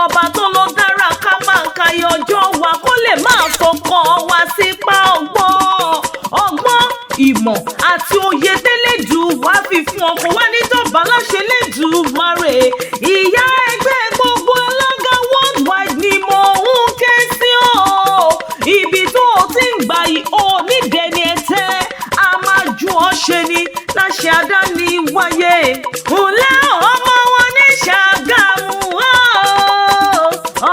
ọba tó ló dára ká máa kayọ̀ ọjọ́ wa kó lè máa fọkàn wa sípa ọgbọ́n ìmọ̀ àti òye tẹ́lẹ̀dù wá fi fún ọkọ̀ wá ní dọ̀bà láṣẹ lẹ́dùmarè. Ìyá ẹgbẹ́ gbogbo alága worldwide ni mo ń ké sí o. Ibi tó o ti ń gbà yìí o nídẹ̀ẹ́ni ẹ̀tẹ́ a máa ju ọ ṣe ni láṣẹ àdáni wáyé. Ǹlẹ́ ọmọ wọn ní Ṣàgámù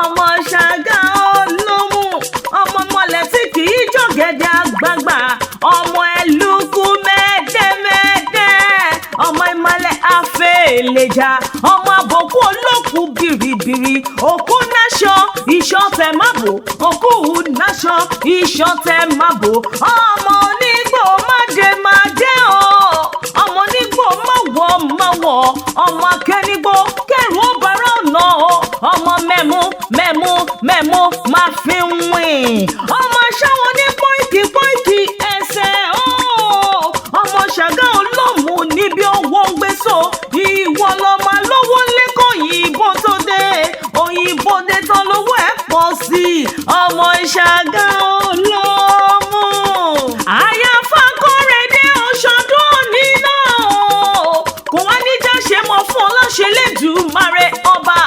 ọmọ Ṣàgá olómù ọmọ mọ̀lẹ́ tí kì í jọ̀gẹ̀dẹ̀ àgbààgbà ọmọ ẹlùkù mẹ́ẹ̀dẹ́mẹ́ẹ̀dẹ́ ọmọ ìmọ̀lẹ̀ afẹ́lẹ́jà ọmọ àbòkù olókù bìrìbìrì òkú náṣọ ìṣọ̀tẹ̀ mábò òkú náṣọ ìṣọ̀tẹ̀ mábò ọmọ onígbò máde o ọmọ onígbò máwọ̀ ọmọ akẹ́nigbó kẹrù ó bára ọ̀nà o ọmọ mẹ́mú máa fi ń wìn ọmọ aṣáwọn ní pọ́ìkì ẹsẹ̀ ọmọ Ṣàgá olómù níbi owó ń gbé so ìwọ lọ́mọ lówó lẹ́kọ̀ọ́ òyìnbó tó dé òyìnbó dé tán lówó ẹ̀ pọ̀ sí ọmọ Ṣàgá olómù. Àyà Fakorede Ọ̀ṣọ́dún nínú kò wá níjà ṣe mọ́ fún ọlọ́ṣẹ́ lẹ́dùmarè ọba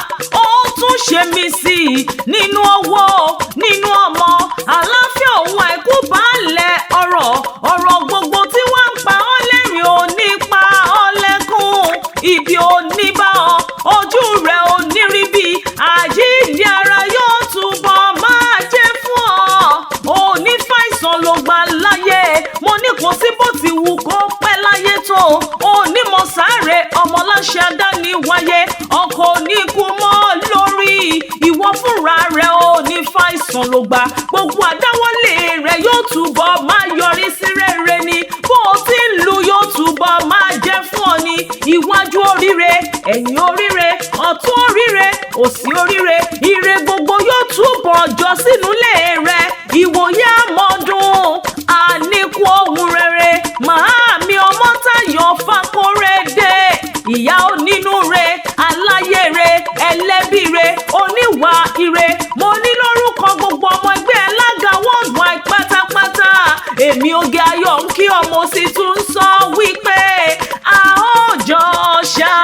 ó tún ṣe mí sí i nínú owó nínú ọmọ àlàáfíà òun àìkú baálẹ̀ ọ̀rọ̀ gbogbo tí wọ́n ń pa ọ́ lẹ́rìn ò ní pa ọ́ lẹ́kún ibi ò ní bá ọ ojú rẹ̀ ò ní rí bí àjíǹde ara yóò túbọ̀ máa jẹ́ fún ọ ò ní fàìsàn ló gbà láyé mo ní kò sí bó ti wù kó pẹ́ láyé tó ò ní mọ̀ sáré ọmọ láṣẹ àdáni wáyé ọkọ̀ ní kú mọ́ lórí ìwọ fúnra rẹ̀ ò ní fàìsàn ló gbà gbogbo àdáwọ́lé rẹ̀ yóò túbọ̀ máa yọrí sí rere ni bó o ti ń lu yóò túbọ̀ máa jẹ́ fún ọ ní iwájú oríire ẹ̀yìn oríire ọ̀tún oríire òsì oríire ire gbogbo yóò túbọ̀ jọ sínú ilé rẹ̀ ìwòye àmọ́dún àníkù ohun rere màámi Omotayo Fakorede ìyá onínúure aláyére ẹlẹ́bíire oníwà ire mo ní lórúkọ gbogbo ọmọ ẹgbẹ́ Alaga worldwide pátápátá èmi OGEAYO'S ń kí ọmọ sì tún sọ wípé a ó jọ ṣá.